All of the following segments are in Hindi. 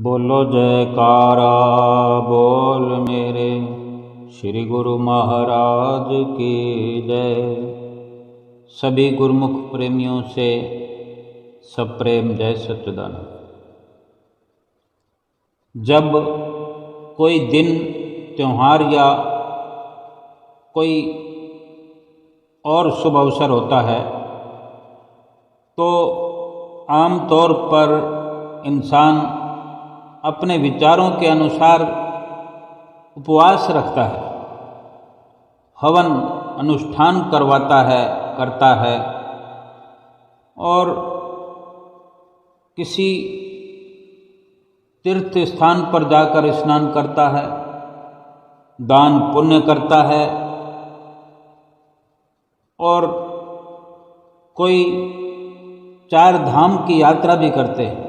बोलो जयकारा बोल मेरे श्री गुरु महाराज की जय। सभी गुरुमुख प्रेमियों से सप्रेम जय सच्चिदानंद। जब कोई दिन त्योहार या कोई और शुभ अवसर होता है तो आम तौर पर इंसान अपने विचारों के अनुसार उपवास रखता है, हवन अनुष्ठान करता है और किसी तीर्थ स्थान पर जाकर स्नान करता है, दान पुण्य करता है और कोई 4 धाम की यात्रा भी करते हैं।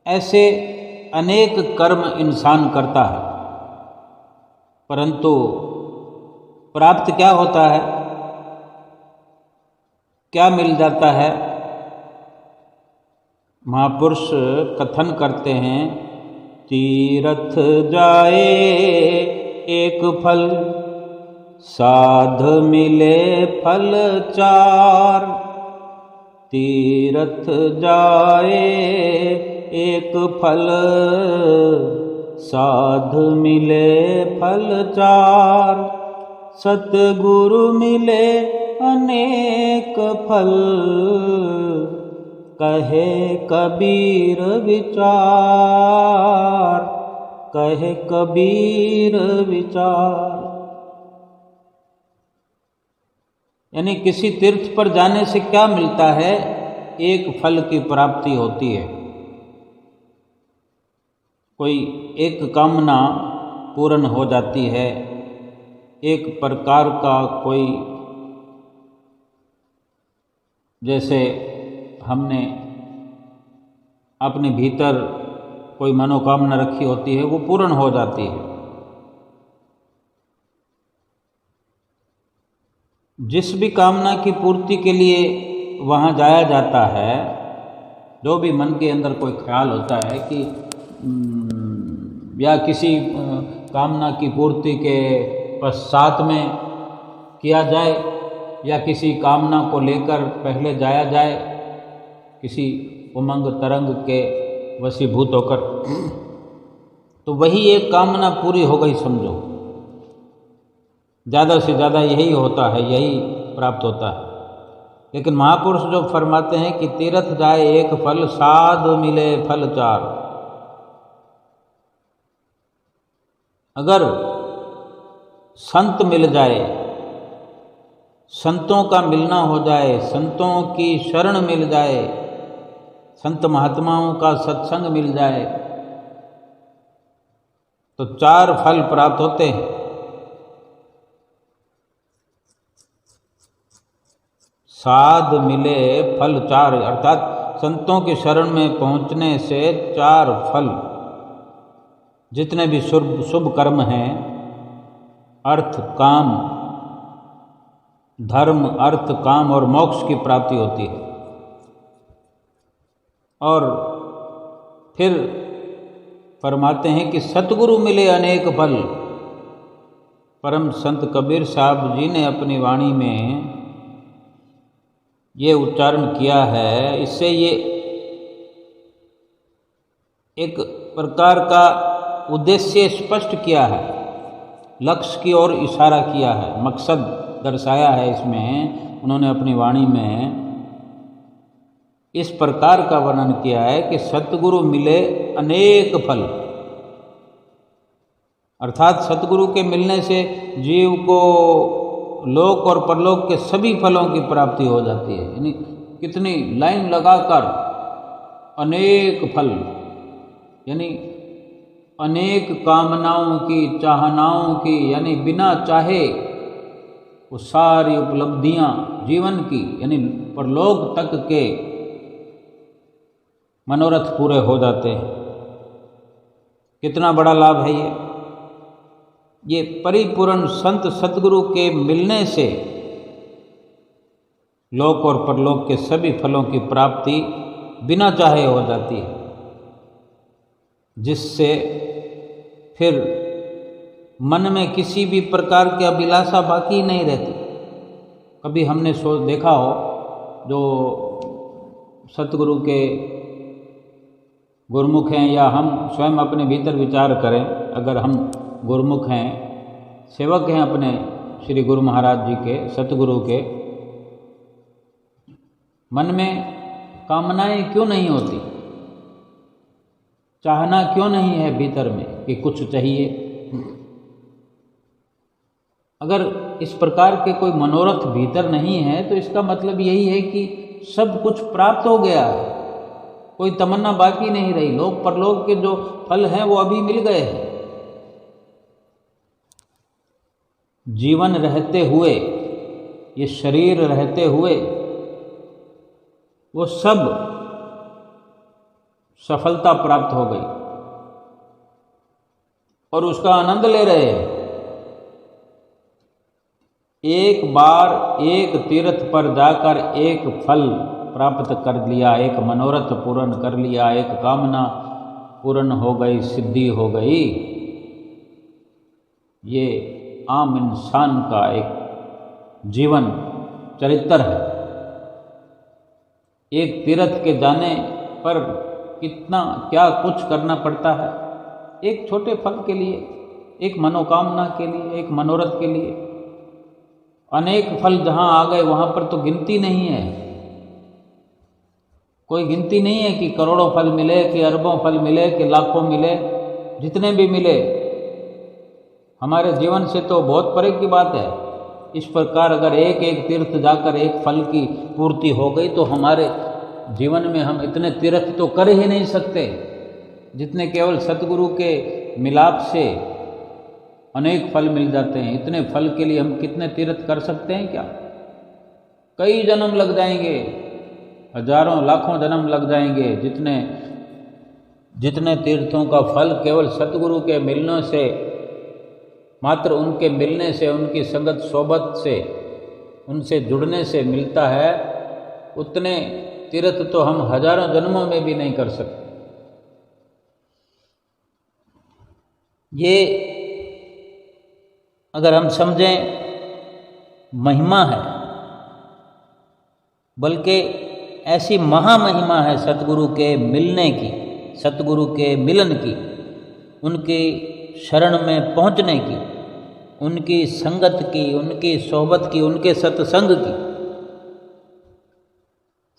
ऐसे अनेक कर्म इंसान करता है, परंतु प्राप्त क्या होता है, क्या मिल जाता है? महापुरुष कथन करते हैं, तीर्थ जाए एक फल, साध मिले फल 4। तीर्थ जाए एक फल, साध मिले फल 4। सतगुरु मिले अनेक फल, कहे कबीर विचार, कहे कबीर विचार। यानी किसी तीर्थ पर जाने से क्या मिलता है? एक फल की प्राप्ति होती है। कोई एक कामना पूर्ण हो जाती है, एक प्रकार का कोई, जैसे हमने अपने भीतर कोई मनोकामना रखी होती है, वो पूर्ण हो जाती है। जिस भी कामना की पूर्ति के लिए वहाँ जाया जाता है, जो भी मन के अंदर कोई ख्याल होता है कि या किसी कामना की पूर्ति के पश्चात में किया जाए या किसी कामना को लेकर पहले जाया जाए, किसी उमंग तरंग के वशीभूत होकर, तो वही एक कामना पूरी हो गई समझो। ज़्यादा से ज़्यादा यही होता है, यही प्राप्त होता है। लेकिन महापुरुष जो फरमाते हैं कि तीर्थ जाए एक फल, साध मिले फल 4। अगर संत मिल जाए, संतों का मिलना हो जाए, संतों की शरण मिल जाए, संत महात्माओं का सत्संग मिल जाए, तो 4 फल प्राप्त होते हैं। साध मिले फल 4, अर्थात संतों की शरण में पहुंचने से 4 फल, जितने भी शुभ कर्म हैं, अर्थ काम, धर्म अर्थ काम और मोक्ष की प्राप्ति होती है। और फिर फरमाते हैं कि सतगुरु मिले अनेक फल। परम संत कबीर साहब जी ने अपनी वाणी में ये उच्चारण किया है। इससे ये एक प्रकार का उद्देश्य स्पष्ट किया है, लक्ष्य की ओर इशारा किया है, मकसद दर्शाया है। इसमें उन्होंने अपनी वाणी में इस प्रकार का वर्णन किया है कि सतगुरु मिले अनेक फल, अर्थात सतगुरु के मिलने से जीव को लोक और परलोक के सभी फलों की प्राप्ति हो जाती है। यानी कितनी लाइन लगाकर अनेक फल, यानी अनेक कामनाओं की, चाहनाओं की, यानी बिना चाहे वो सारी उपलब्धियां जीवन की, यानी परलोक तक के मनोरथ पूरे हो जाते हैं। कितना बड़ा लाभ है ये परिपूर्ण संत सतगुरु के मिलने से लोक और परलोक के सभी फलों की प्राप्ति बिना चाहे हो जाती है। जिससे फिर मन में किसी भी प्रकार की अभिलाषा बाकी नहीं रहती। कभी हमने देखा हो, जो सतगुरु के गुरुमुख हैं, या हम स्वयं अपने भीतर विचार करें, अगर हम गुरुमुख हैं, सेवक हैं अपने श्री गुरु महाराज जी के, सतगुरु के, मन में कामनाएं क्यों नहीं होती, चाहना क्यों नहीं है भीतर में कि कुछ चाहिए? अगर इस प्रकार के कोई मनोरथ भीतर नहीं है तो इसका मतलब यही है कि सब कुछ प्राप्त हो गया है, कोई तमन्ना बाकी नहीं रही। लोक परलोक के जो फल हैं वो अभी मिल गए हैं। जीवन रहते हुए, ये शरीर रहते हुए वो सब सफलता प्राप्त हो गई और उसका आनंद ले रहे हैं। एक बार एक तीर्थ पर जाकर एक फल प्राप्त कर लिया, एक मनोरथ पूर्ण कर लिया, एक कामना पूर्ण हो गई, सिद्धि हो गई। ये आम इंसान का एक जीवन चरित्र है। एक तीर्थ के जाने पर कितना क्या कुछ करना पड़ता है, एक छोटे फल के लिए, एक मनोकामना के लिए, एक मनोरथ के लिए। अनेक फल जहाँ आ गए वहाँ पर तो गिनती नहीं है, कोई गिनती नहीं है कि करोड़ों फल मिले, कि अरबों फल मिले, कि लाखों मिले। जितने भी मिले हमारे जीवन से तो बहुत परे की बात है। इस प्रकार अगर एक एक तीर्थ जाकर एक फल की पूर्ति हो गई तो हमारे जीवन में हम इतने तीर्थ तो कर ही नहीं सकते जितने केवल सतगुरु के मिलाप से अनेक फल मिल जाते हैं। इतने फल के लिए हम कितने तीर्थ कर सकते हैं क्या? कई जन्म लग जाएंगे, हजारों लाखों जन्म लग जाएंगे। जितने तीर्थों का फल केवल सतगुरु के मिलने से, मात्र उनके मिलने से, उनकी संगत सोबत से, उनसे जुड़ने से मिलता है, उतने तीर्थ तो हम हजारों जन्मों में भी नहीं कर सकते। ये अगर हम समझें महिमा है, बल्कि ऐसी महामहिमा है सतगुरु के मिलने की, सतगुरु के मिलन की, उनकी शरण में पहुंचने की, उनकी संगत की, उनकी सोहबत की, उनके सत्संग की।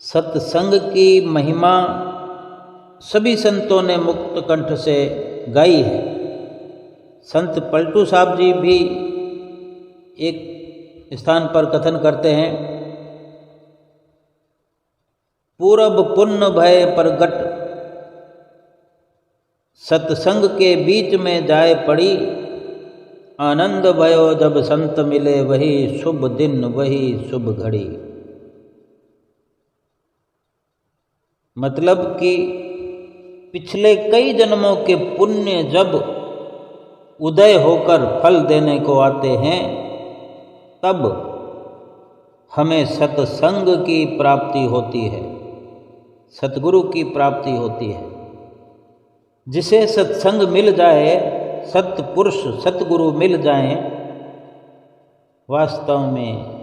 सत्संग की महिमा सभी संतों ने मुक्त कंठ से गाई है। संत पलटू साहब जी भी एक स्थान पर कथन करते हैं, पूरब पुण्य भय प्रगट, सत्संग के बीच में जाए पड़ी, आनंद भयो जब संत मिले, वही शुभ दिन वही शुभ घड़ी। मतलब कि पिछले कई जन्मों के पुण्य जब उदय होकर फल देने को आते हैं, तब हमें सत्संग की प्राप्ति होती है, सतगुरु की प्राप्ति होती है। जिसे सत्संग मिल जाए, सत्पुरुष सतगुरु मिल जाएं, वास्तव में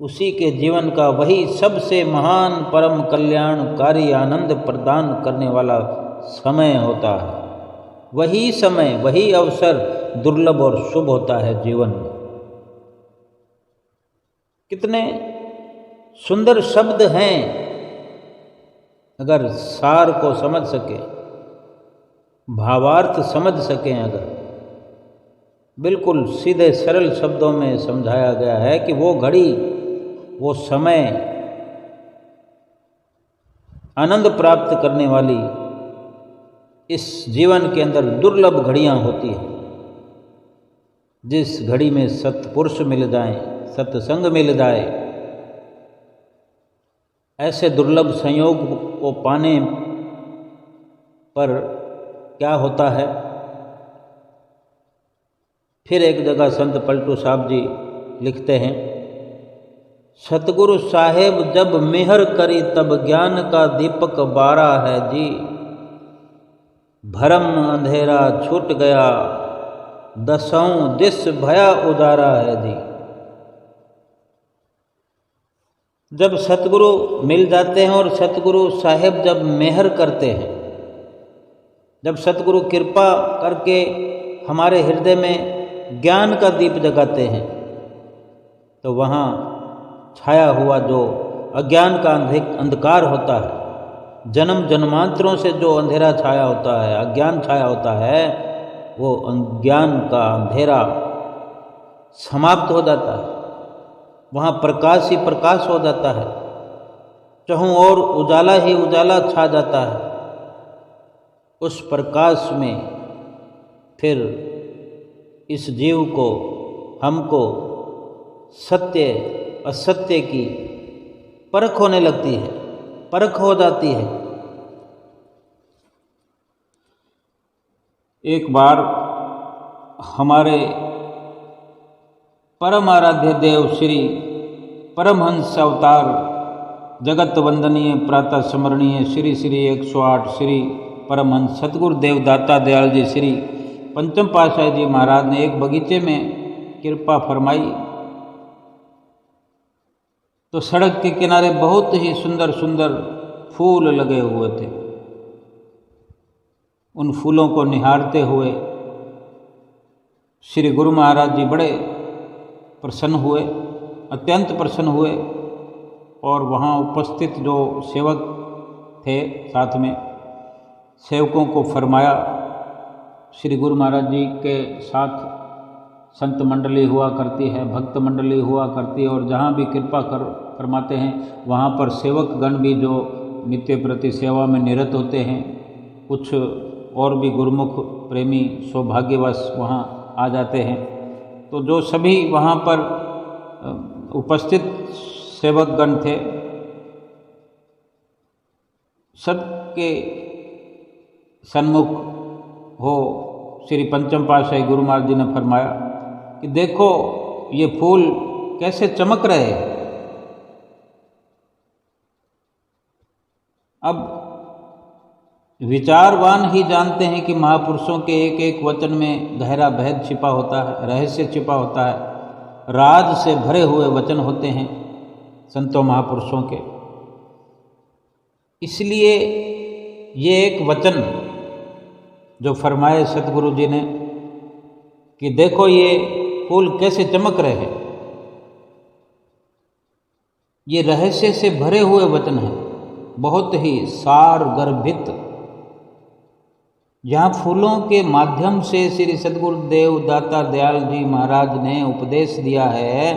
उसी के जीवन का वही सबसे महान परम कल्याणकारी आनंद प्रदान करने वाला समय होता है। वही समय, वही अवसर दुर्लभ और शुभ होता है जीवन में। कितने सुंदर शब्द हैं, अगर सार को समझ सके, भावार्थ समझ सकें, अगर बिल्कुल सीधे सरल शब्दों में समझाया गया है कि वो घड़ी, वो समय आनंद प्राप्त करने वाली इस जीवन के अंदर दुर्लभ घड़ियां होती हैं। जिस घड़ी में सत्पुरुष मिल जाएं, सत्संग मिल जाए, ऐसे दुर्लभ संयोग को पाने पर क्या होता है? फिर एक जगह संत पलटू साहब जी लिखते हैं, सतगुरु साहेब जब मेहर करी तब ज्ञान का दीपक बारा है जी, भरम अंधेरा छूट गया, दसों दिस भया उदारा है जी। जब सतगुरु मिल जाते हैं और सतगुरु साहिब जब मेहर करते हैं, जब सतगुरु कृपा करके हमारे हृदय में ज्ञान का दीप जगाते हैं, तो वहाँ छाया हुआ जो अज्ञान का अंधकार होता है, जन्म जन्मांतरों से जो अंधेरा छाया होता है, अज्ञान छाया होता है, वो अज्ञान का अंधेरा समाप्त हो जाता है। वहाँ प्रकाश ही प्रकाश हो जाता है, चाहों और उजाला ही उजाला छा जाता है। उस प्रकाश में फिर इस जीव को, हमको सत्य असत्य की परख होने लगती है, परख हो जाती है। एक बार हमारे परम आराध्य देव श्री परमहंस अवतार जगत वंदनीय प्रातः स्मरणीय श्री श्री 108 श्री परमहंस सतगुरु देवदाता दयाल जी श्री पंचम पातशाही जी महाराज ने एक बगीचे में कृपा फरमाई। तो सड़क के किनारे बहुत ही सुंदर सुंदर फूल लगे हुए थे। उन फूलों को निहारते हुए श्री गुरु महाराज जी बड़े प्रसन्न हुए, अत्यंत प्रसन्न हुए। और वहाँ उपस्थित जो सेवक थे, साथ में सेवकों को फरमाया, श्री गुरु महाराज जी के साथ संत मंडली हुआ करती है, भक्त मंडली हुआ करती है, और जहाँ भी कृपा कर फरमाते हैं वहाँ पर सेवक गण भी जो नित्य प्रति सेवा में निरत होते हैं, कुछ और भी गुरुमुख प्रेमी सौभाग्यवश वहाँ आ जाते हैं। तो जो सभी वहाँ पर उपस्थित सेवक गण थे, सबके सन्मुख हो श्री पंचम पातशाही गुरु महाराज जी ने फरमाया कि देखो ये फूल कैसे चमक रहे हैं। अब विचारवान ही जानते हैं कि महापुरुषों के एक एक वचन में गहरा भेद छिपा होता है, रहस्य छिपा होता है, राज से भरे हुए वचन होते हैं संतों महापुरुषों के। इसलिए ये एक वचन जो फरमाए सतगुरु जी ने कि देखो ये फूल कैसे चमक रहे हैं, ये रहस्य से भरे हुए वचन हैं, बहुत ही सार गर्भित। यहाँ फूलों के माध्यम से श्री सद्गुरुदेव दाता दयाल जी महाराज ने उपदेश दिया है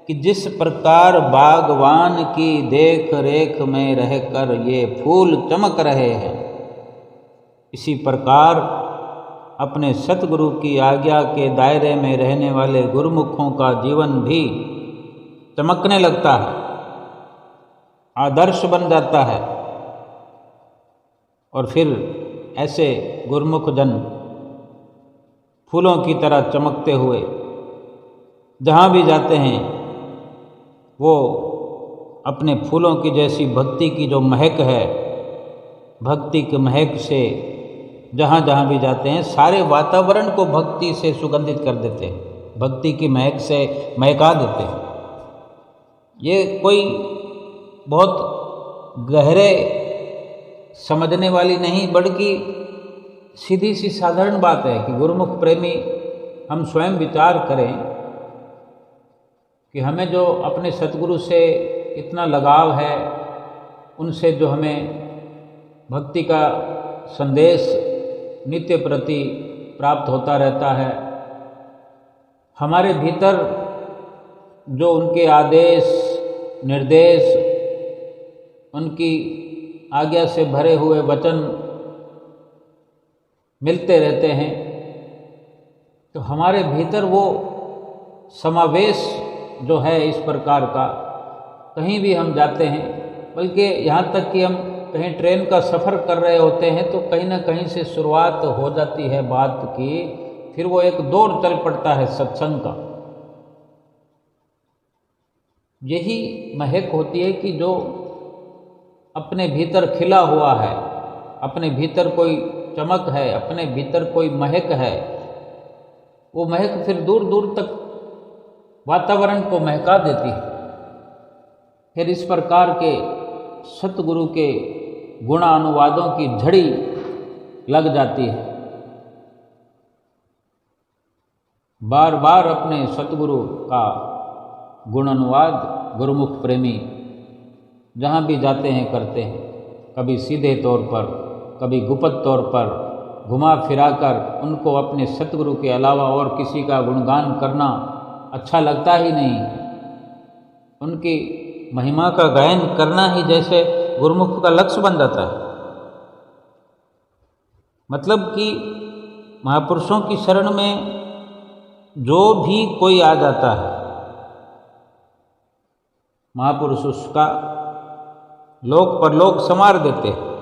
कि जिस प्रकार बागवान की देख रेख में रहकर ये फूल चमक रहे हैं, इसी प्रकार अपने सतगुरु की आज्ञा के दायरे में रहने वाले गुरुमुखों का जीवन भी चमकने लगता है, आदर्श बन जाता है। और फिर ऐसे गुरुमुख जन फूलों की तरह चमकते हुए जहाँ भी जाते हैं, वो अपने फूलों की जैसी भक्ति की जो महक है, भक्ति की महक से जहाँ जहाँ भी जाते हैं सारे वातावरण को भक्ति से सुगंधित कर देते हैं, भक्ति की महक से महका देते हैं। ये कोई बहुत गहरे समझने वाली नहीं, बल्कि सीधी सी साधारण बात है कि गुरुमुख प्रेमी हम स्वयं विचार करें कि हमें जो अपने सतगुरु से इतना लगाव है, उनसे जो हमें भक्ति का संदेश नित्य प्रति प्राप्त होता रहता है, हमारे भीतर जो उनके आदेश निर्देश, उनकी आज्ञा से भरे हुए वचन मिलते रहते हैं, तो हमारे भीतर वो समावेश जो है इस प्रकार का, कहीं भी हम जाते हैं, बल्कि यहाँ तक कि हम कहीं ट्रेन का सफ़र कर रहे होते हैं तो कहीं ना कहीं से शुरुआत हो जाती है बात की, फिर वो एक दौर चल पड़ता है सत्संग का। यही महक होती है कि जो अपने भीतर खिला हुआ है, अपने भीतर कोई चमक है, अपने भीतर कोई महक है, वो महक फिर दूर दूर तक वातावरण को महका देती है। फिर इस प्रकार के सतगुरु के गुणानुवादों की झड़ी लग जाती है। बार बार अपने सतगुरु का गुणानुवाद गुरुमुख प्रेमी जहाँ भी जाते हैं करते हैं, कभी सीधे तौर पर, कभी गुप्त तौर पर घुमा फिराकर उनको अपने सतगुरु के अलावा और किसी का गुणगान करना अच्छा लगता ही नहीं। उनकी महिमा का गायन करना ही जैसे गुरुमुख का लक्ष्य बन जाता है। मतलब कि महापुरुषों की शरण में जो भी कोई आ जाता है, महापुरुष उसका लोक परलोक संवार देते हैं।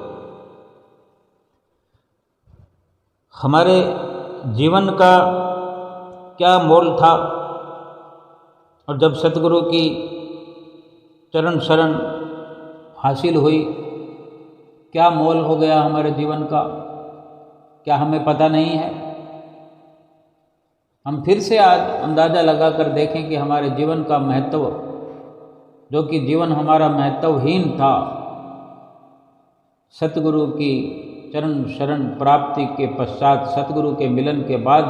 हमारे जीवन का क्या मोल था, और जब सतगुरु की चरण शरण हासिल हुई, क्या मोल हो गया हमारे जीवन का, क्या हमें पता नहीं है। हम फिर से आज अंदाज़ा लगाकर देखें कि हमारे जीवन का महत्व, जो कि जीवन हमारा महत्वहीन था, सतगुरु की चरण शरण प्राप्ति के पश्चात, सतगुरु के मिलन के बाद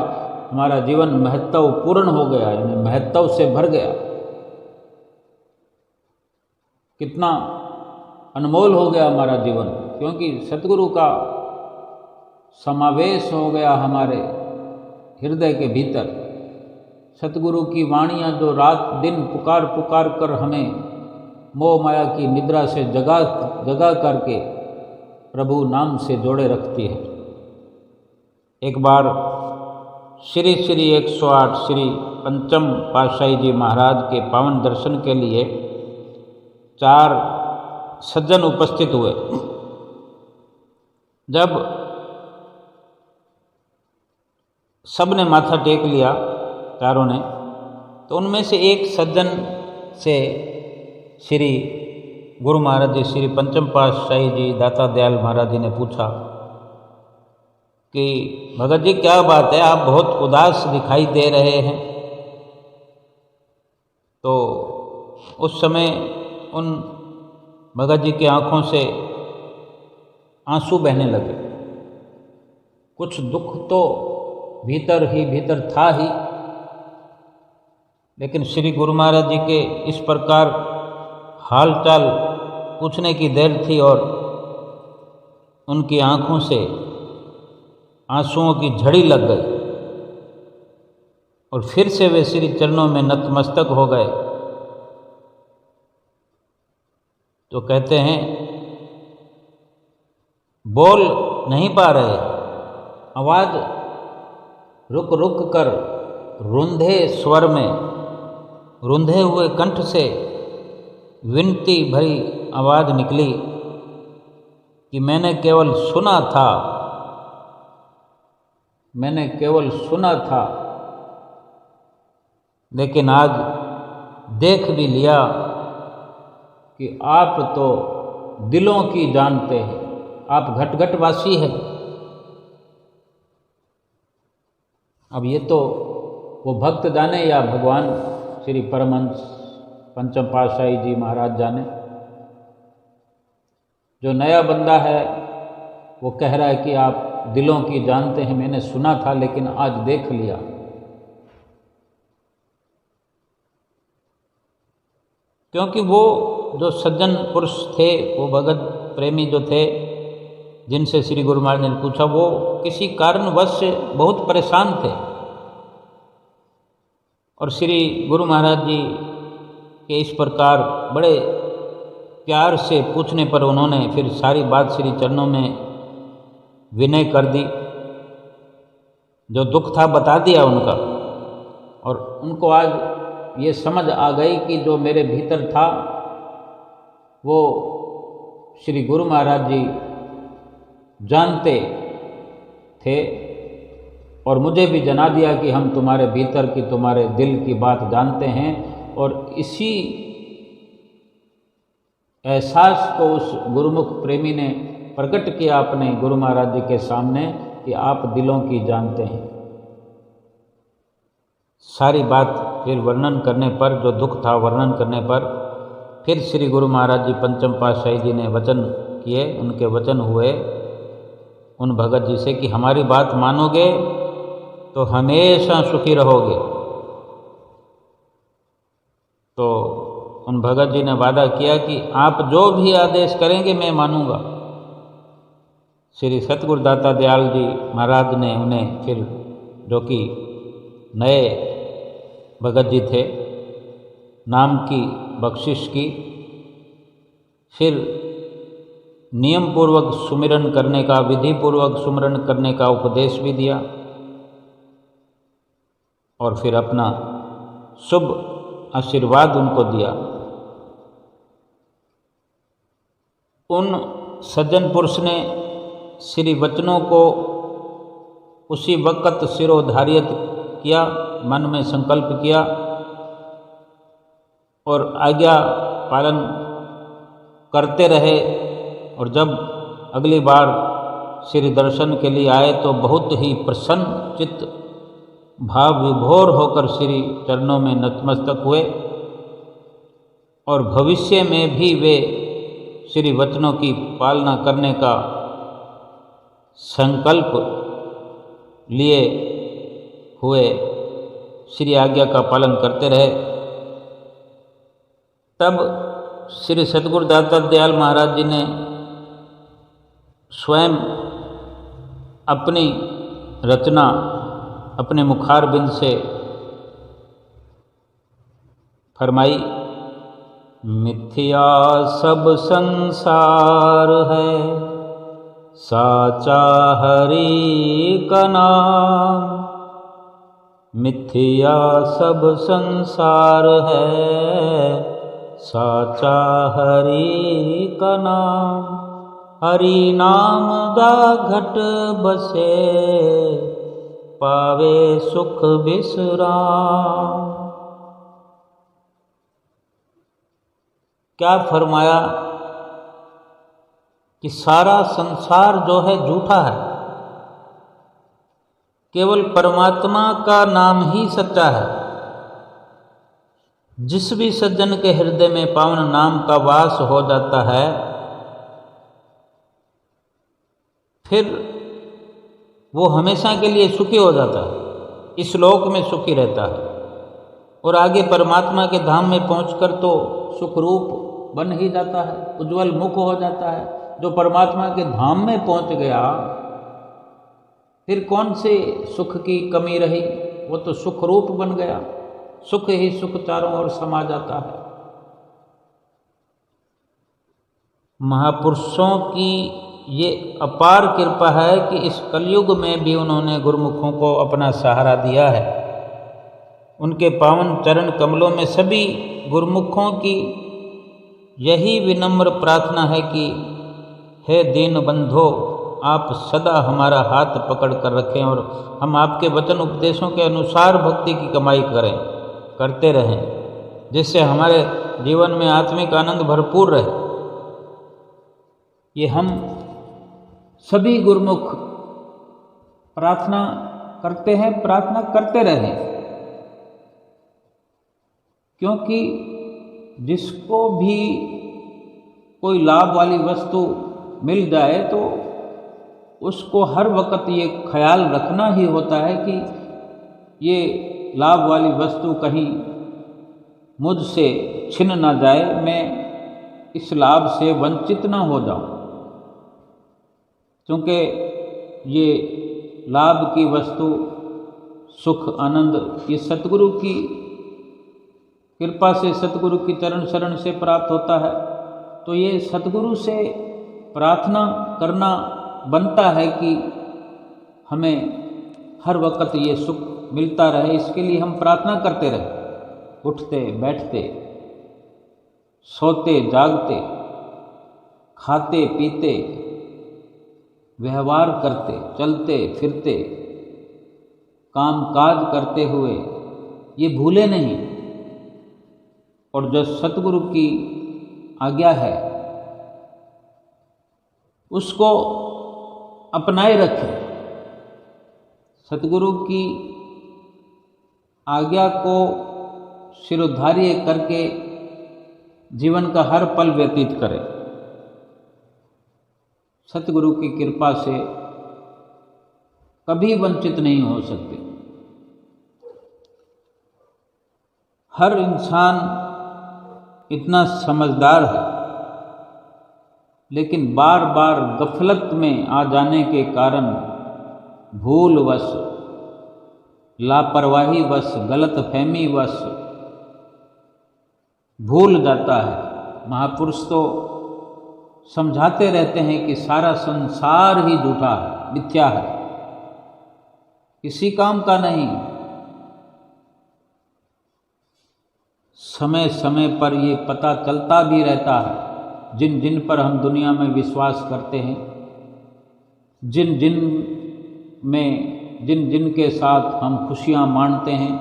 हमारा जीवन महत्वपूर्ण हो गया, यानी महत्व से भर गया। कितना अनमोल हो गया हमारा जीवन, क्योंकि सतगुरु का समावेश हो गया हमारे हृदय के भीतर। सतगुरु की वाणियाँ जो रात दिन पुकार पुकार कर हमें मोह माया की निद्रा से जगा करके प्रभु नाम से जोड़े रखती है। एक बार श्री श्री 108 श्री पंचम पातशाही जी महाराज के पावन दर्शन के लिए 4 सज्जन उपस्थित हुए। जब सब ने माथा टेक लिया, चारों ने, तो उनमें से एक सज्जन से श्री गुरु महाराज जी, श्री पंचम पातशाही जी दाता दयाल महाराज जी ने पूछा कि भगत जी क्या बात है, आप बहुत उदास दिखाई दे रहे हैं। तो उस समय उन भगत जी की आँखों से आंसू बहने लगे। कुछ दुख तो भीतर ही भीतर था ही, लेकिन श्री गुरु महाराज जी के इस प्रकार हालचाल पूछने की देर थी और उनकी आँखों से आंसुओं की झड़ी लग गई और फिर से वे श्री चरणों में नतमस्तक हो गए। तो कहते हैं, बोल नहीं पा रहे, आवाज़ रुक रुक कर रुंधे स्वर में, रुंधे हुए कंठ से विनती भरी आवाज़ निकली कि मैंने केवल सुना था, मैंने केवल सुना था, लेकिन आज देख भी लिया कि आप तो दिलों की जानते हैं, आप घट घट वासी हैं। अब ये तो वो भक्त जाने या भगवान श्री परमहंस पंचम पातशाही जी महाराज जाने। जो नया बंदा है वो कह रहा है कि आप दिलों की जानते हैं, मैंने सुना था लेकिन आज देख लिया। क्योंकि वो जो सज्जन पुरुष थे, वो भगत प्रेमी जो थे, जिनसे श्री गुरु महाराज ने पूछा, वो किसी कारणवश से बहुत परेशान थे और श्री गुरु महाराज जी के इस प्रकार बड़े प्यार से पूछने पर उन्होंने फिर सारी बात श्री चरणों में विनय कर दी। जो दुख था बता दिया उनका, और उनको आज ये समझ आ गई कि जो मेरे भीतर था वो श्री गुरु महाराज जी जानते थे और मुझे भी जना दिया कि हम तुम्हारे भीतर की, तुम्हारे दिल की बात जानते हैं। और इसी एहसास को उस गुरुमुख प्रेमी ने प्रकट किया अपने गुरु महाराज जी के सामने कि आप दिलों की जानते हैं। सारी बात फिर वर्णन करने पर, जो दुख था वर्णन करने पर, फिर श्री गुरु महाराज जी पंचम पातशाही जी ने वचन किए। उनके वचन हुए उन भगत जी से कि हमारी बात मानोगे तो हमेशा सुखी रहोगे। तो उन भगत जी ने वादा किया कि आप जो भी आदेश करेंगे मैं मानूंगा। श्री सतगुरु दाता दयाल जी महाराज ने उन्हें फिर, जो कि नए भगत जी थे, नाम की बख्शिश की, फिर नियम पूर्वक सुमिरन करने का, विधि पूर्वक सुमिरन करने का उपदेश भी दिया और फिर अपना शुभ आशीर्वाद उनको दिया। उन सज्जन पुरुष ने श्री वचनों को उसी वक्त शिरोधार्य किया, मन में संकल्प किया और आज्ञा पालन करते रहे। और जब अगली बार श्री दर्शन के लिए आए तो बहुत ही प्रसन्न चित्त, भाव विभोर होकर श्री चरणों में नतमस्तक हुए और भविष्य में भी वे श्री वचनों की पालना करने का संकल्प लिए हुए श्री आज्ञा का पालन करते रहे। तब श्री सतगुरु दाता दयाल महाराज जी ने स्वयं अपनी रचना अपने मुखारबिंद से फरमाई, मिथ्या सब संसार है, साचा हरि का नाम। मिथ्या सब संसार है, साचा हरि का नाम। हरि नाम दा घट बसे, पावे सुख विश्राम। क्या फरमाया कि सारा संसार जो है झूठा है, केवल परमात्मा का नाम ही सच्चा है। जिस भी सज्जन के हृदय में पावन नाम का वास हो जाता है, फिर वो हमेशा के लिए सुखी हो जाता है, इस लोक में सुखी रहता है और आगे परमात्मा के धाम में पहुंचकर तो सुखरूप बन ही जाता है, उज्जवल मुख हो जाता है। जो परमात्मा के धाम में पहुंच गया, फिर कौन से सुख की कमी रही, वो तो सुखरूप बन गया, सुख ही सुख चारों ओर समा जाता है। महापुरुषों की ये अपार कृपा है कि इस कलयुग में भी उन्होंने गुरुमुखों को अपना सहारा दिया है। उनके पावन चरण कमलों में सभी गुरुमुखों की यही विनम्र प्रार्थना है कि हे दीन बंधो, आप सदा हमारा हाथ पकड़ कर रखें और हम आपके वचन उपदेशों के अनुसार भक्ति की कमाई करते रहें, जिससे हमारे जीवन में आत्मिक आनंद भरपूर रहे। ये हम सभी गुरुमुख प्रार्थना करते हैं, प्रार्थना करते रहें, क्योंकि जिसको भी कोई लाभ वाली वस्तु मिल जाए तो उसको हर वक्त ये ख्याल रखना ही होता है कि ये लाभ वाली वस्तु कहीं मुझसे छिन ना जाए, मैं इस लाभ से वंचित ना हो जाऊं। क्योंकि ये लाभ की वस्तु, सुख आनंद, ये सतगुरु की कृपा से, सतगुरु की चरण शरण से प्राप्त होता है। तो ये सतगुरु से प्रार्थना करना बनता है कि हमें हर वक्त ये सुख मिलता रहे। इसके लिए हम प्रार्थना करते रहे, उठते बैठते, सोते जागते, खाते पीते, व्यवहार करते, चलते फिरते, काम काज करते हुए ये भूले नहीं। और जो सतगुरु की आज्ञा है उसको अपनाए रखें। सतगुरु की आज्ञा को शिरोधार्य करके जीवन का हर पल व्यतीत करें। सतगुरु की कृपा से कभी वंचित नहीं हो सकते। हर इंसान इतना समझदार है, लेकिन बार बार गफलत में आ जाने के कारण भूलवश, लापरवाहीवश, गलतफहमीवश भूल जाता है। महापुरुष तो समझाते रहते हैं कि सारा संसार ही झूठा है, मिथ्या है, किसी काम का नहीं। समय समय पर ये पता चलता भी रहता है, जिन जिन पर हम दुनिया में विश्वास करते हैं, जिन जिन के साथ हम खुशियाँ मानते हैं,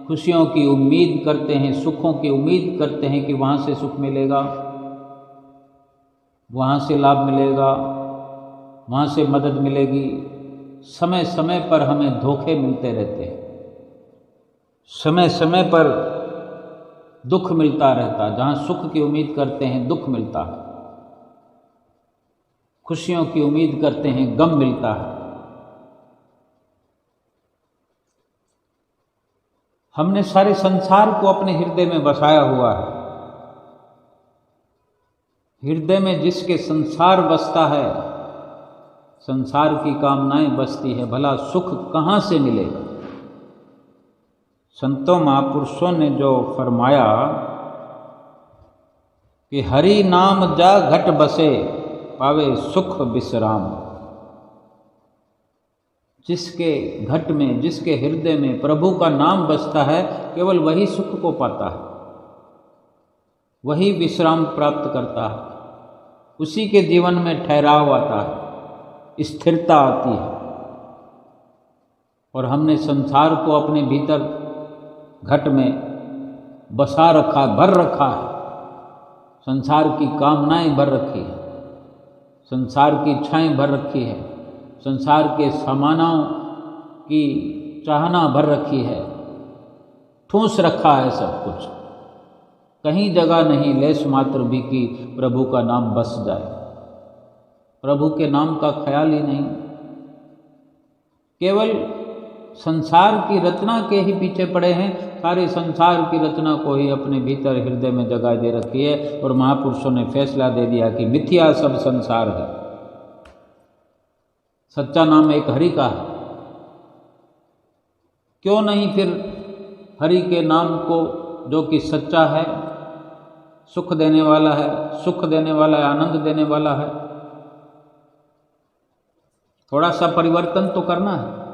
खुशियों की उम्मीद करते हैं, सुखों की उम्मीद करते हैं कि वहाँ से सुख मिलेगा, वहाँ से लाभ मिलेगा, वहाँ से मदद मिलेगी। समय समय पर हमें धोखे मिलते रहते हैं, समय समय पर दुख मिलता रहता। जहाँ सुख की उम्मीद करते हैं दुख मिलता है, खुशियों की उम्मीद करते हैं गम मिलता है। हमने सारे संसार को अपने हृदय में बसाया हुआ है। हृदय में जिसके संसार बसता है, संसार की कामनाएं बसती है, भला सुख कहाँ से मिलेगा। संतों महापुरुषों ने जो फरमाया कि हरि नाम जा घट बसे, पावे सुख विश्राम। जिसके घट में, जिसके हृदय में प्रभु का नाम बसता है, केवल वही सुख को पाता है, वही विश्राम प्राप्त करता है, उसी के जीवन में ठहराव आता है, स्थिरता आती है। और हमने संसार को अपने भीतर घट में बसा रखा, भर रखा है। संसार की कामनाएं भर रखी है, संसार की इच्छाएं भर रखी है, संसार के सामानों की चाहना भर रखी है, ठूंस रखा है सब कुछ। कहीं जगह नहीं लेश मात्र भी कि प्रभु का नाम बस जाए। प्रभु के नाम का ख्याल ही नहीं, केवल संसार की रचना के ही पीछे पड़े हैं। सारे संसार की रचना को ही अपने भीतर हृदय में जगह दे रखी है। और महापुरुषों ने फैसला दे दिया कि मिथ्या सब संसार है, सच्चा नाम एक हरि का है। क्यों नहीं फिर हरि के नाम को, जो कि सच्चा है, सुख देने वाला है, सुख देने वाला है, आनंद देने वाला है, थोड़ा सा परिवर्तन तो करना है।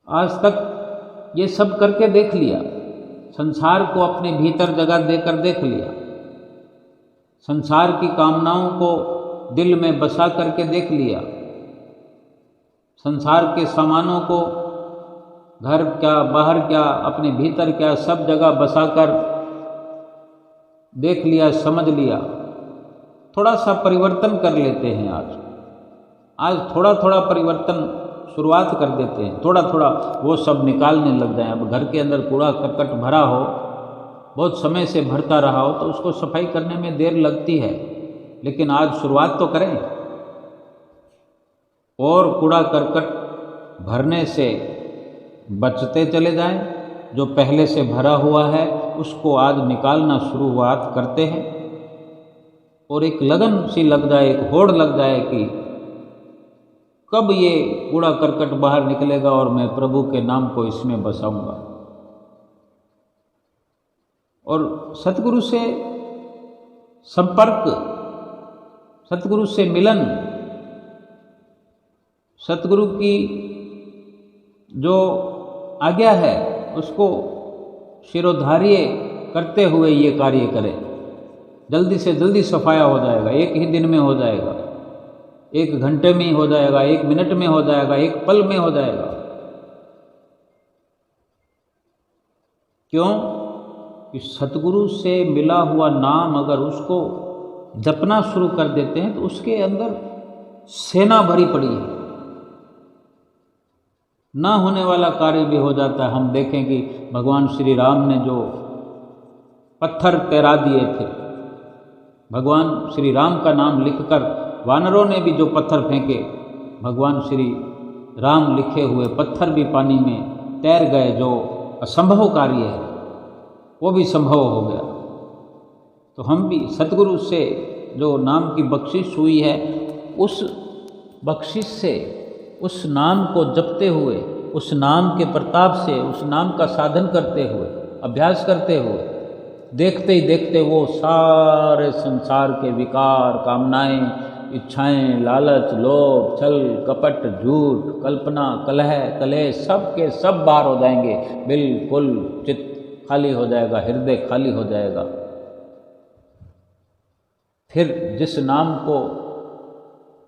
आज तक ये सब करके देख लिया, संसार को अपने भीतर जगह देकर देख लिया, संसार की कामनाओं को दिल में बसा करके देख लिया, संसार के सामानों को घर क्या, बाहर क्या, अपने भीतर क्या, सब जगह बसाकर देख लिया, समझ लिया। थोड़ा सा परिवर्तन कर लेते हैं। आज थोड़ा थोड़ा परिवर्तन शुरुआत कर देते हैं, थोड़ा थोड़ा वो सब निकालने लग जाएं। अब घर के अंदर कूड़ा करकट भरा हो, बहुत समय से भरता रहा हो, तो उसको सफाई करने में देर लगती है, लेकिन आज शुरुआत तो करें। और कूड़ा करकट भरने से बचते चले जाएं, जो पहले से भरा हुआ है उसको आज निकालना शुरुआत करते हैं। और एक लगन सी लग जाए, एक होड़ लग जाए कि कब ये कूड़ा करकट बाहर निकलेगा और मैं प्रभु के नाम को इसमें बसाऊंगा। और सतगुरु से संपर्क, सतगुरु से मिलन, सतगुरु की जो आज्ञा है उसको शिरोधार्य करते हुए ये कार्य करें। जल्दी से जल्दी सफाया हो जाएगा, एक ही दिन में हो जाएगा, एक घंटे में ही हो जाएगा, एक मिनट में हो जाएगा, एक पल में हो जाएगा। क्यों? कि सतगुरु से मिला हुआ नाम अगर उसको जपना शुरू कर देते हैं तो उसके अंदर सेना भरी पड़ी है, ना होने वाला कार्य भी हो जाता है। हम देखें कि भगवान श्री राम ने जो पत्थर तैरा दिए थे, भगवान श्री राम का नाम लिखकर वानरों ने भी जो पत्थर फेंके, भगवान श्री राम लिखे हुए पत्थर भी पानी में तैर गए। जो असंभव कार्य है वो भी संभव हो गया। तो हम भी सतगुरु से जो नाम की बख्शिश हुई है, उस बख्शिश से, उस नाम को जपते हुए, उस नाम के प्रताप से, उस नाम का साधन करते हुए, अभ्यास करते हुए, देखते ही देखते वो सारे संसार के विकार, कामनाएं, इच्छाएं, लालच, लोभ, छल, कपट, झूठ, कल्पना, कलह, कलेश, सब के सब बाहर हो जाएंगे। बिल्कुल चित्त खाली हो जाएगा, हृदय खाली हो जाएगा। फिर जिस नाम को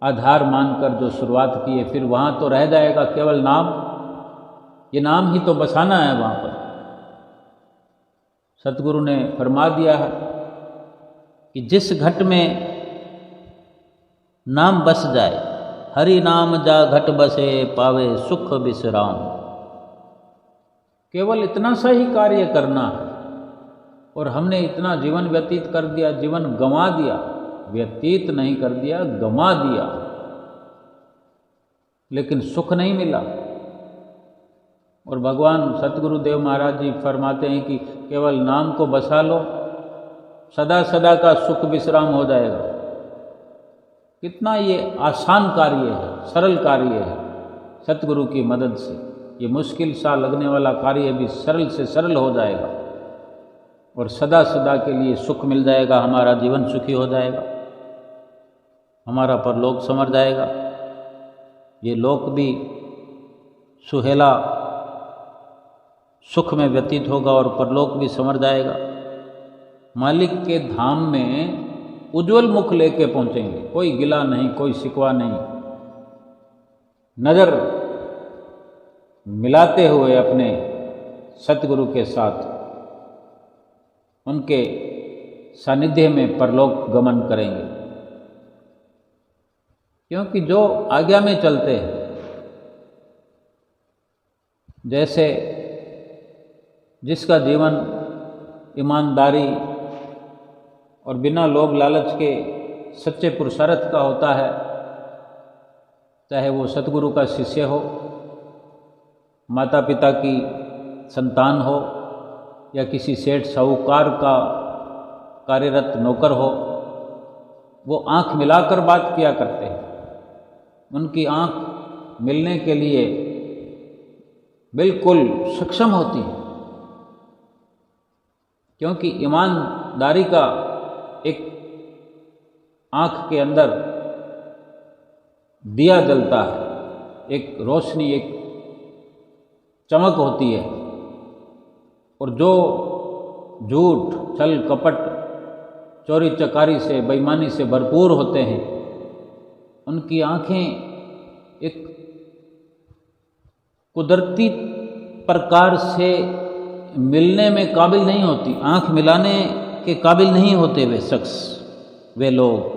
आधार मानकर जो शुरुआत की है, फिर वहाँ तो रह जाएगा केवल नाम। ये नाम ही तो बसाना है वहाँ पर। सतगुरु ने फरमा दिया है कि जिस घट में नाम बस जाए, हरि नाम जा घट बसे, पावे सुख विश्राम। केवल इतना सा ही कार्य करना है और हमने इतना जीवन व्यतीत कर दिया, जीवन गंवा दिया, व्यतीत नहीं कर दिया, गंवा दिया, लेकिन सुख नहीं मिला। और भगवान सतगुरुदेव महाराज जी फरमाते हैं कि केवल नाम को बसा लो, सदा सदा का सुख विश्राम हो जाएगा। कितना ये आसान कार्य है, सरल कार्य है। सतगुरु की मदद से ये मुश्किल सा लगने वाला कार्य भी सरल से सरल हो जाएगा और सदा सदा के लिए सुख मिल जाएगा। हमारा जीवन सुखी हो जाएगा, हमारा परलोक संवर जाएगा। ये लोक भी सुहेला सुख में व्यतीत होगा और परलोक भी संवर जाएगा। मालिक के धाम में उज्जवल मुख लेके पहुंचेंगे, कोई गिला नहीं, कोई शिकवा नहीं। नज़र मिलाते हुए अपने सतगुरु के साथ उनके सानिध्य में परलोक गमन करेंगे। क्योंकि जो आज्ञा में चलते हैं, जैसे जिसका जीवन ईमानदारी और बिना लोभ लालच के सच्चे पुरुषार्थ का होता है, चाहे वो सतगुरु का शिष्य हो, माता पिता की संतान हो, या किसी सेठ साहूकार का कार्यरत नौकर हो, वो आंख मिलाकर बात किया करते हैं। उनकी आंख मिलने के लिए बिल्कुल सक्षम होती है, क्योंकि ईमानदारी का एक आंख के अंदर दिया जलता है, एक रोशनी, एक चमक होती है। और जो झूठ, छल, कपट, चोरी चकारी से, बेईमानी से भरपूर होते हैं, उनकी आंखें एक कुदरती प्रकार से मिलने में काबिल नहीं होती, आंख मिलाने के काबिल नहीं होते वे शख्स, वे लोग।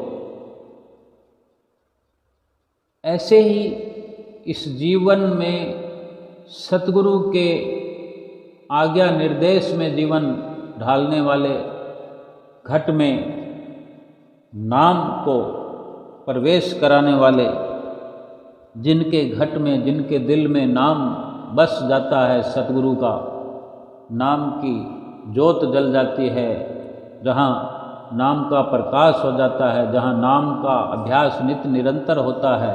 ऐसे ही इस जीवन में सतगुरु के आज्ञा निर्देश में जीवन ढालने वाले घट में नाम को प्रवेश कराने वाले, जिनके घट में, जिनके दिल में नाम बस जाता है, सतगुरु का नाम की ज्योत जल जाती है, जहाँ नाम का प्रकाश हो जाता है, जहाँ नाम का अभ्यास नित्य निरंतर होता है,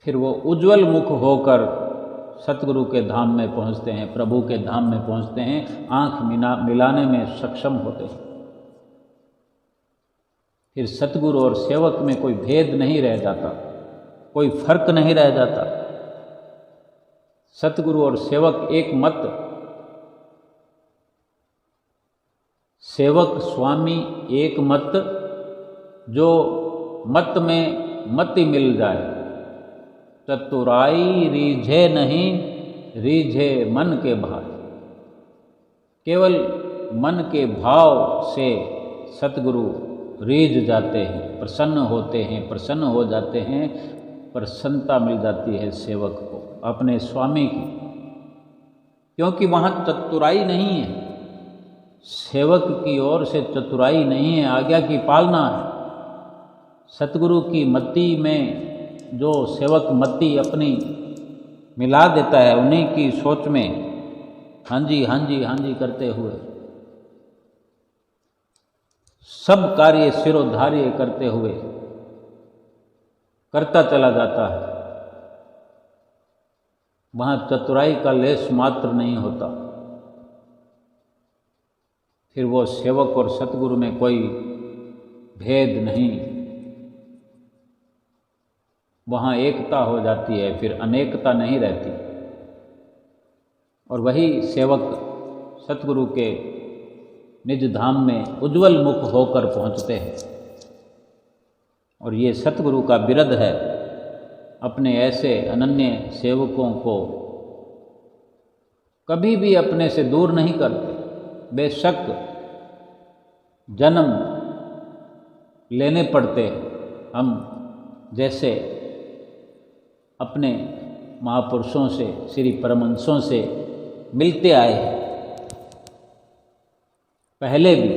फिर वो उज्जवल मुख होकर सतगुरु के धाम में पहुँचते हैं, प्रभु के धाम में पहुँचते हैं, आँख मिलाने में सक्षम होते हैं। फिर सतगुरु और सेवक में कोई भेद नहीं रह जाता, कोई फर्क नहीं रह जाता। सतगुरु और सेवक एक मत, सेवक स्वामी एक मत, जो मत में मति मिल जाए। चतुराई रीझे नहीं, रीझे मन के भाई। केवल मन के भाव से सतगुरु रीझ जाते हैं, प्रसन्न होते हैं, प्रसन्न हो जाते हैं। प्रसन्नता मिल जाती है सेवक को अपने स्वामी की, क्योंकि वहाँ चतुराई नहीं है, सेवक की ओर से चतुराई नहीं है, आज्ञा की पालना है। सतगुरु की मति में जो सेवक मति अपनी मिला देता है, उन्हीं की सोच में हाँ जी हाँ जी हाँ जी करते हुए सब कार्य सिरोधार्य करते हुए करता चला जाता है, वहाँ चतुराई का लेश मात्र नहीं होता। फिर वो सेवक और सतगुरु में कोई भेद नहीं, वहाँ एकता हो जाती है, फिर अनेकता नहीं रहती। और वही सेवक सतगुरु के निज धाम में उज्जवल मुख होकर पहुँचते हैं। और ये सतगुरु का बिरद है, अपने ऐसे अनन्य सेवकों को कभी भी अपने से दूर नहीं करते। बेशक जन्म लेने पड़ते, हम जैसे अपने महापुरुषों से, श्री परमहंसों से मिलते आए हैं पहले भी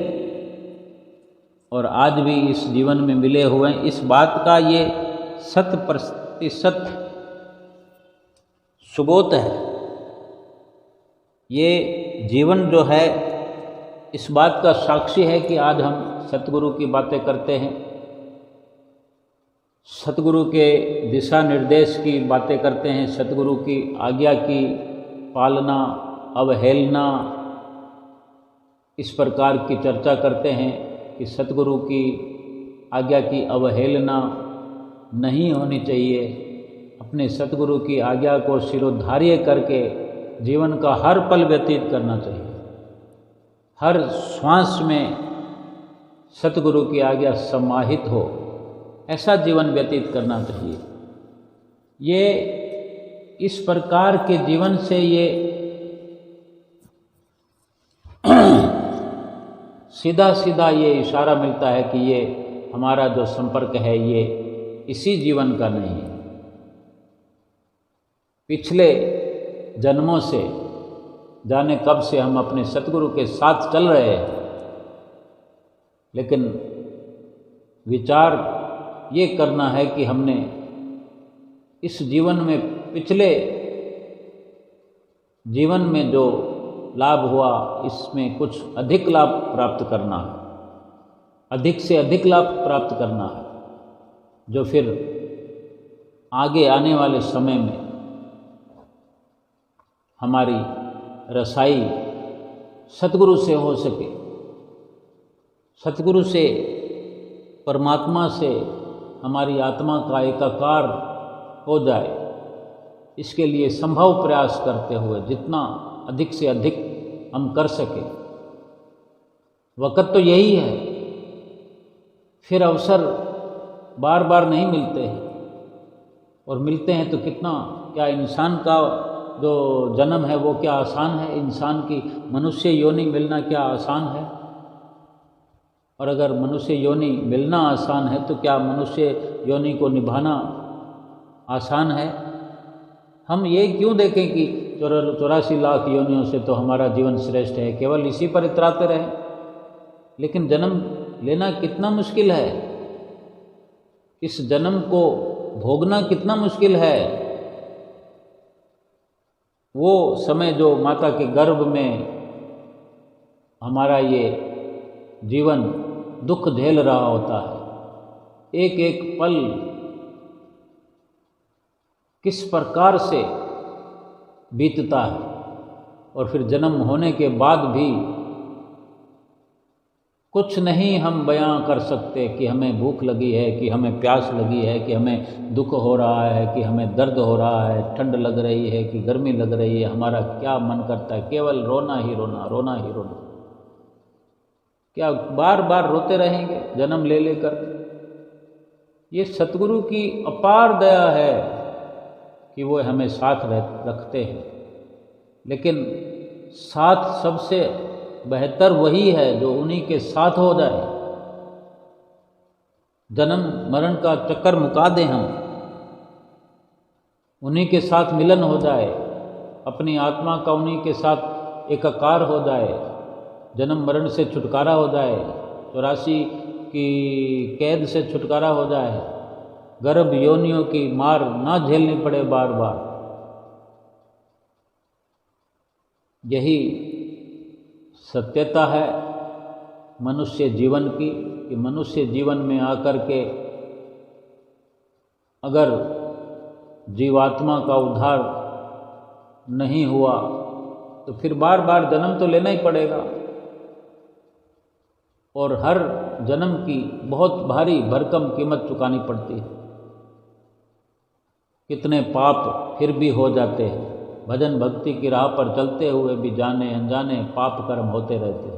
और आज भी इस जीवन में मिले हुए हैं, इस बात का ये 100% सुबोध है। ये जीवन जो है इस बात का साक्षी है कि आज हम सतगुरु की बातें करते हैं, सतगुरु के दिशा निर्देश की बातें करते हैं, सतगुरु की आज्ञा की पालना, अवहेलना, इस प्रकार की चर्चा करते हैं कि सतगुरु की आज्ञा की अवहेलना नहीं होनी चाहिए। अपने सतगुरु की आज्ञा को सिरोधार्य करके जीवन का हर पल व्यतीत करना चाहिए। हर श्वास में सतगुरु की आज्ञा समाहित हो, ऐसा जीवन व्यतीत करना चाहिए। ये इस प्रकार के जीवन से ये सीधा सीधा ये इशारा मिलता है कि ये हमारा जो संपर्क है ये इसी जीवन का नहीं है। पिछले जन्मों से जाने कब से हम अपने सतगुरु के साथ चल रहे हैं, लेकिन विचार ये करना है कि हमने इस जीवन में, पिछले जीवन में जो लाभ हुआ, इसमें कुछ अधिक लाभ प्राप्त करना है, अधिक से अधिक लाभ प्राप्त करना है, जो फिर आगे आने वाले समय में हमारी रसाई सतगुरु से हो सके, सतगुरु से, परमात्मा से हमारी आत्मा का एकाकार हो जाए। इसके लिए संभव प्रयास करते हुए जितना अधिक से अधिक हम कर सके। वक़्त तो यही है, फिर अवसर बार बार नहीं मिलते हैं, और मिलते हैं तो कितना, क्या इंसान का जो जन्म है वो क्या आसान है? इंसान की मनुष्य योनि मिलना क्या आसान है? और अगर मनुष्य योनि मिलना आसान है तो क्या मनुष्य योनि को निभाना आसान है? हम ये क्यों देखें कि 84 लाख योनियों से तो हमारा जीवन श्रेष्ठ है, केवल इसी पर इतराते रहें? लेकिन जन्म लेना कितना मुश्किल है, इस जन्म को भोगना कितना मुश्किल है। वो समय जो माता के गर्भ में हमारा ये जीवन दुख झेल रहा होता है, एक एक पल किस प्रकार से बीतता है, और फिर जन्म होने के बाद भी कुछ नहीं हम बयां कर सकते कि हमें भूख लगी है, कि हमें प्यास लगी है, कि हमें दुख हो रहा है, कि हमें दर्द हो रहा है, ठंड लग रही है कि गर्मी लग रही है, हमारा क्या मन करता है? केवल रोना ही रोना, रोना ही रोना। क्या बार बार रोते रहेंगे जन्म ले लेकर? ये सतगुरु की अपार दया है कि वो हमें साथ रखते हैं, लेकिन साथ सबसे बेहतर वही है जो उन्हीं के साथ हो जाए, जन्म मरण का चक्कर मुका दें हम, उन्हीं के साथ मिलन हो जाए, अपनी आत्मा का उन्हीं के साथ एकाकार हो जाए, जन्म मरण से छुटकारा हो जाए, 84 की कैद से छुटकारा हो जाए, गर्भ योनियों की मार ना झेलनी पड़े बार बार। यही सत्यता है मनुष्य जीवन की, कि मनुष्य जीवन में आकर के अगर जीवात्मा का उद्धार नहीं हुआ तो फिर बार बार जन्म तो लेना ही पड़ेगा, और हर जन्म की बहुत भारी भरकम कीमत चुकानी पड़ती है। कितने पाप फिर भी हो जाते हैं, भजन भक्ति की राह पर चलते हुए भी जाने अनजाने पाप कर्म होते रहते हैं।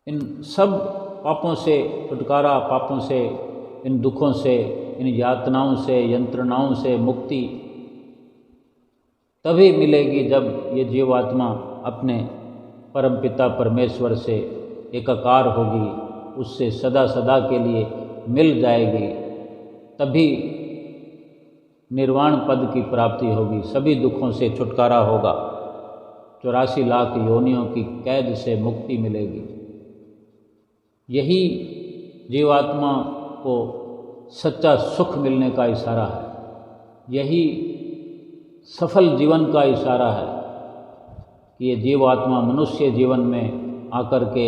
इन सब पापों से छुटकारा, पापों से, इन दुखों से, इन यातनाओं से, यंत्रणाओं से मुक्ति तभी मिलेगी जब ये जीवात्मा अपने परमपिता परमेश्वर से एकाकार होगी, उससे सदा सदा के लिए मिल जाएगी, तभी निर्वाण पद की प्राप्ति होगी, सभी दुखों से छुटकारा होगा, 84 लाख योनियों की कैद से मुक्ति मिलेगी। यही जीवात्मा को सच्चा सुख मिलने का इशारा है, यही सफल जीवन का इशारा है कि ये जीवात्मा मनुष्य जीवन में आकर के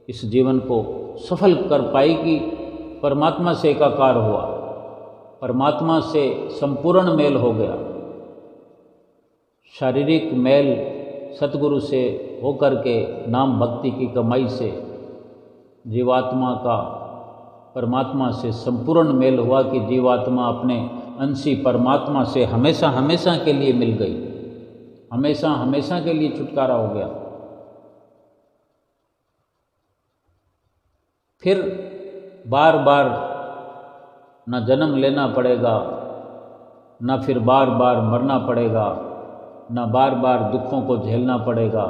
इस जीवन को सफल कर पाएगी। परमात्मा से एकाकार हुआ, परमात्मा से संपूर्ण मेल हो गया, शारीरिक मेल सतगुरु से होकर के नाम भक्ति की कमाई से जीवात्मा का परमात्मा से संपूर्ण मेल हुआ कि जीवात्मा अपने अंशी परमात्मा से हमेशा हमेशा के लिए मिल गई, हमेशा हमेशा के लिए छुटकारा हो गया। फिर बार बार न जन्म लेना पड़ेगा, न फिर बार बार मरना पड़ेगा, न बार बार दुखों को झेलना पड़ेगा,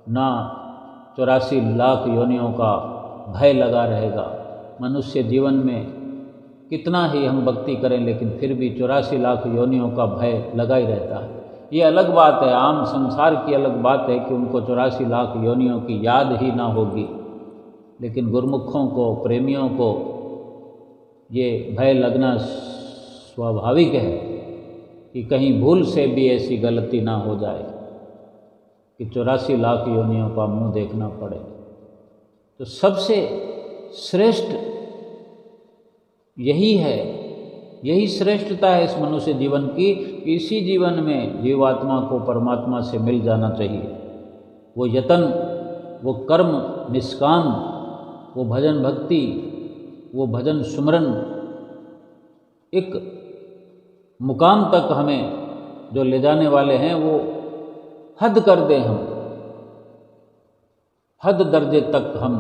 न 84 लाख योनियों का भय लगा रहेगा। मनुष्य जीवन में कितना ही हम भक्ति करें लेकिन फिर भी 84 लाख योनियों का भय लगा ही रहता है। ये अलग बात है, आम संसार की अलग बात है कि उनको 84 लाख योनियों की याद ही ना होगी, लेकिन गुरमुखों को, प्रेमियों को ये भय लगना स्वाभाविक है कि कहीं भूल से भी ऐसी गलती ना हो जाए कि 84 लाख योनियों का मुंह देखना पड़े। तो सबसे श्रेष्ठ यही है, यही श्रेष्ठता है इस मनुष्य जीवन की कि इसी जीवन में जीवात्मा को परमात्मा से मिल जाना चाहिए। वो यतन, वो कर्म निष्काम, वो भजन भक्ति, वो भजन सुमरन एक मुकाम तक हमें जो ले जाने वाले हैं वो हद कर दें, हम हद दर्जे तक हम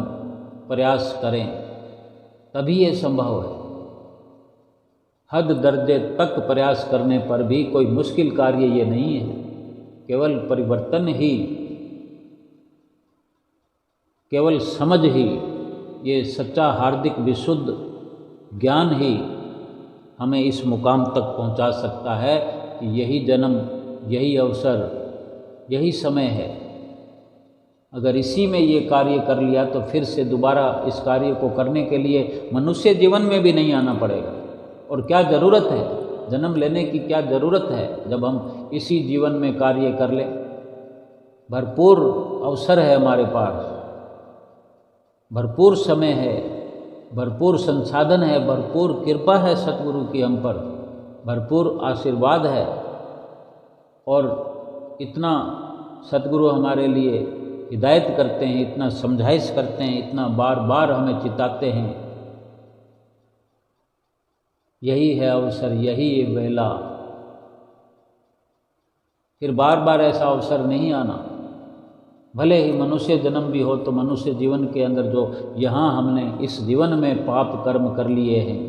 प्रयास करें तभी ये संभव है। हद दर्जे तक प्रयास करने पर भी कोई मुश्किल कार्य ये नहीं है, केवल परिवर्तन ही, केवल समझ ही, ये सच्चा हार्दिक विशुद्ध ज्ञान ही हमें इस मुकाम तक पहुंचा सकता है कि यही जन्म, यही अवसर, यही समय है। अगर इसी में ये कार्य कर लिया तो फिर से दोबारा इस कार्य को करने के लिए मनुष्य जीवन में भी नहीं आना पड़ेगा। और क्या ज़रूरत है जन्म लेने की, क्या ज़रूरत है जब हम इसी जीवन में कार्य कर लें। भरपूर अवसर है हमारे पास, भरपूर समय है, भरपूर संसाधन है, भरपूर कृपा है सतगुरु की हम पर, भरपूर आशीर्वाद है। और इतना सतगुरु हमारे लिए हिदायत करते हैं, इतना समझाइश करते हैं, इतना बार बार हमें चिताते हैं। यही है अवसर, यही ये वेला। फिर बार बार ऐसा अवसर नहीं आना। भले ही मनुष्य जन्म भी हो तो मनुष्य जीवन के अंदर जो यहाँ हमने इस जीवन में पाप कर्म कर लिए हैं,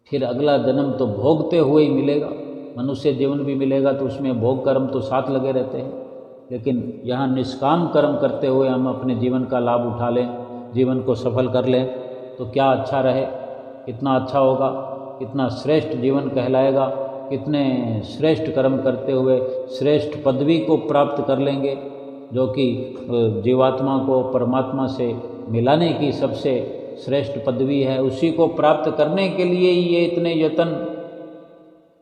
फिर अगला जन्म तो भोगते हुए ही मिलेगा। मनुष्य जीवन भी मिलेगा तो उसमें भोग कर्म तो साथ लगे रहते हैं, लेकिन यहाँ निष्काम कर्म करते हुए हम अपने जीवन का लाभ उठा लें, जीवन को सफल कर लें तो क्या अच्छा रहे, कितना अच्छा होगा, कितना श्रेष्ठ जीवन कहलाएगा, कितने श्रेष्ठ कर्म करते हुए श्रेष्ठ पदवी को प्राप्त कर लेंगे, जो कि जीवात्मा को परमात्मा से मिलाने की सबसे श्रेष्ठ पदवी है। उसी को प्राप्त करने के लिए ही ये इतने यत्न,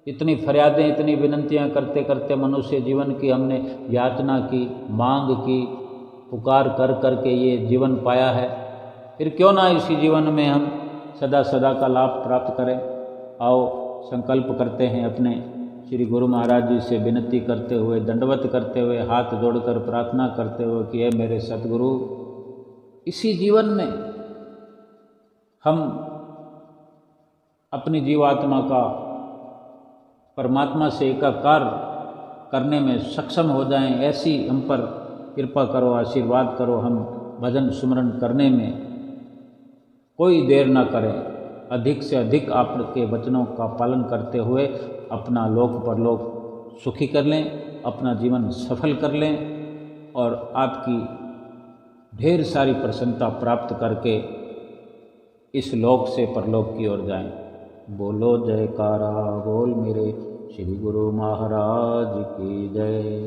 इतनी फरियादें, इतनी विनंतियां करते करते मनुष्य जीवन की हमने याचना की, मांग की, पुकार कर कर के ये जीवन पाया है। फिर क्यों ना इसी जीवन में हम सदा सदा का लाभ प्राप्त करें। आओ संकल्प करते हैं, अपने श्री गुरु महाराज जी से विनती करते हुए, दंडवत करते हुए, हाथ जोड़कर प्रार्थना करते हुए कि हे मेरे सतगुरु, इसी जीवन में हम अपनी जीवात्मा का परमात्मा से एकाकार करने में सक्षम हो जाएं, ऐसी हम पर कृपा करो, आशीर्वाद करो। हम भजन सुमरन करने में कोई देर ना करें, अधिक से अधिक आपके वचनों का पालन करते हुए अपना लोक परलोक सुखी कर लें, अपना जीवन सफल कर लें और आपकी ढेर सारी प्रसन्नता प्राप्त करके इस लोक से परलोक की ओर जाएं। बोलो जयकारा बोल मेरे श्री गुरु महाराज की जय।